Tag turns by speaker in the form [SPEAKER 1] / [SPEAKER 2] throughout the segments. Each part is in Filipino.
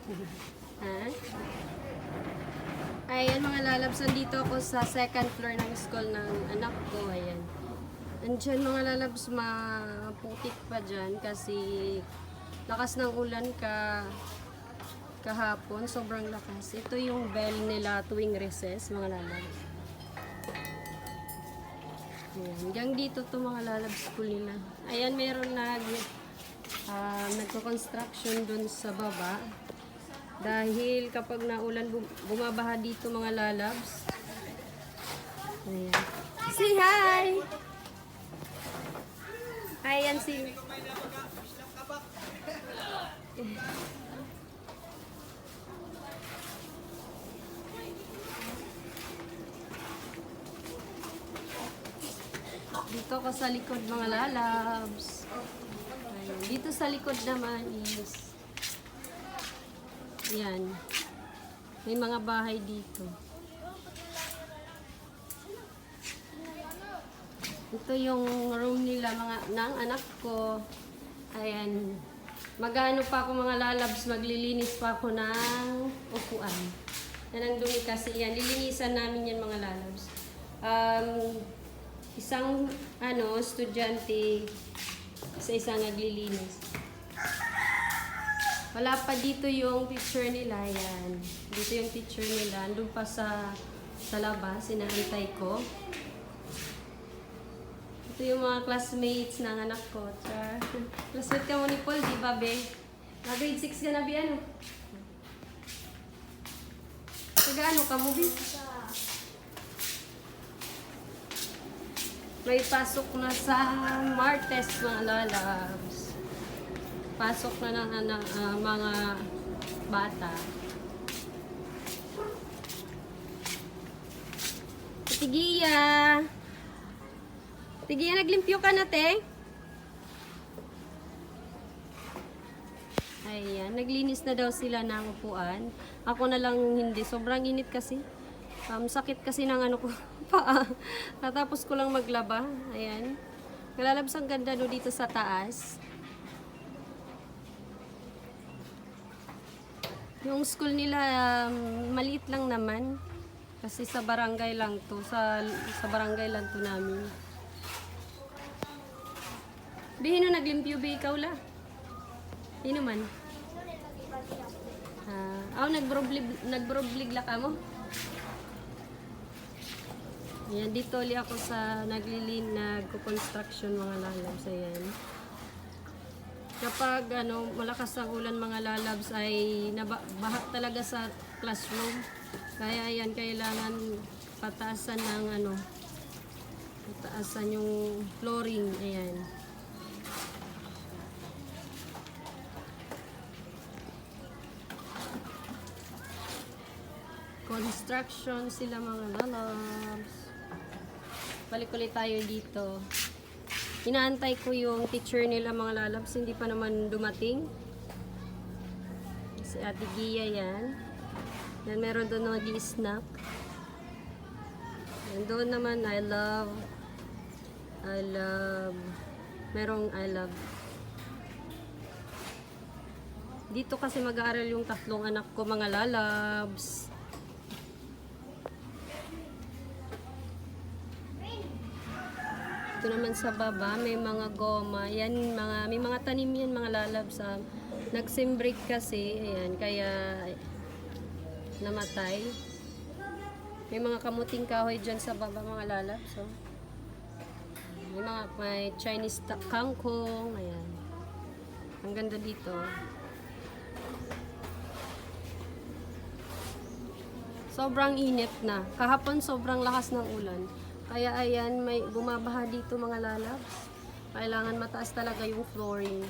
[SPEAKER 1] Ha? Ayan mga lalabs, nandito ako sa second floor ng school ng anak ko. Ayan. Andyan mga lalabs, maputik pa dyan kasi lakas ng ulan kahapon. Sobrang lakas. Ito yung bell nila tuwing recess mga lalabs. Ayan. Hanggang dito to mga lalabs school nila. Ayan, meron nagko-construction dun sa baba. Dahil kapag naulan, bumabaha dito mga lalabs. Ayan. Say hi! Ayan si... Dito ko sa likod mga lalabs. Ayan. Dito sa likod naman is... Yan. May mga bahay dito. Ito yung room nila ng anak ko. Ayan. Magano pa ako mga lalabs, maglilinis pa ako ng upuan. Yan ang dumi kasi yan. Lilinisan namin yan mga lalabs. Isang estudyante sa isang naglilinis. Wala pa dito yung picture nila, yan. Dito yung picture nila. Andun pa sa labas, sinahantay ko. Ito yung mga classmates ng anak ko. Classmate ka mo ni Paul, di ba, be? Grade 6 ka na, be, ano? Taga-ano ka mo, be? May pasok na sa Martes, mga lalabs. Pasok na ng mga bata. Tigiya! Tigiya, naglimpyo ka na, te? Ayan, naglinis na daw sila ng upuan. Ako na lang hindi. Sobrang init kasi. Sakit kasi ng ano ko, paa. Natapos ko lang maglaba. Ayan. Kalalabs ang ganda no dito sa taas. Yung school nila, maliit lang naman. Kasi sa barangay lang to. Sa barangay lang to namin. Bihino naglimpyo, be, ikaw la? Sino man? Nagbroblig la ka mo? Ayan, dito ulit ako sa nagko-construction mga lalabs. Ayan. Kapag malakas ang ulan mga lalabs ay nabaha talaga sa classroom. Kaya ayan, kailangan pataasan ng pataasan yung flooring. Ayan. Construction sila mga lalabs. Balik ulit tayo dito. Inaantay ko yung teacher nila mga lalabs. Hindi pa naman dumating. Si Ate Gia yan. Yan, meron doon nag-i-snack. Yan, doon naman I love. Merong I love. Dito kasi mag-aaral yung tatlong anak ko mga lalabs. Ito naman sa baba, may mga goma. Yan, may mga tanim yan, mga lalabs. Nag-simbreak kasi, ayan, kaya namatay. May mga kamuting kahoy dyan sa baba, mga lalabs. So. May Chinese kangkong, ayan. Ang ganda dito. Sobrang init na. Kahapon sobrang lakas ng ulan. Kaya ayan, may bumabaha dito mga lalabs. Kailangan mataas talaga yung flooring.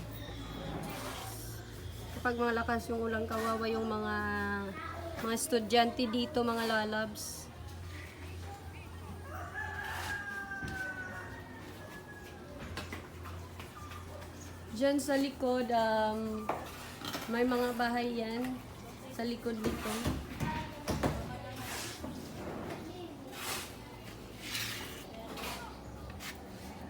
[SPEAKER 1] Kapag malakas yung ulan, kawawa yung mga estudyante dito mga lalabs. Diyan sa likod, may mga bahay yan. Sa likod dito.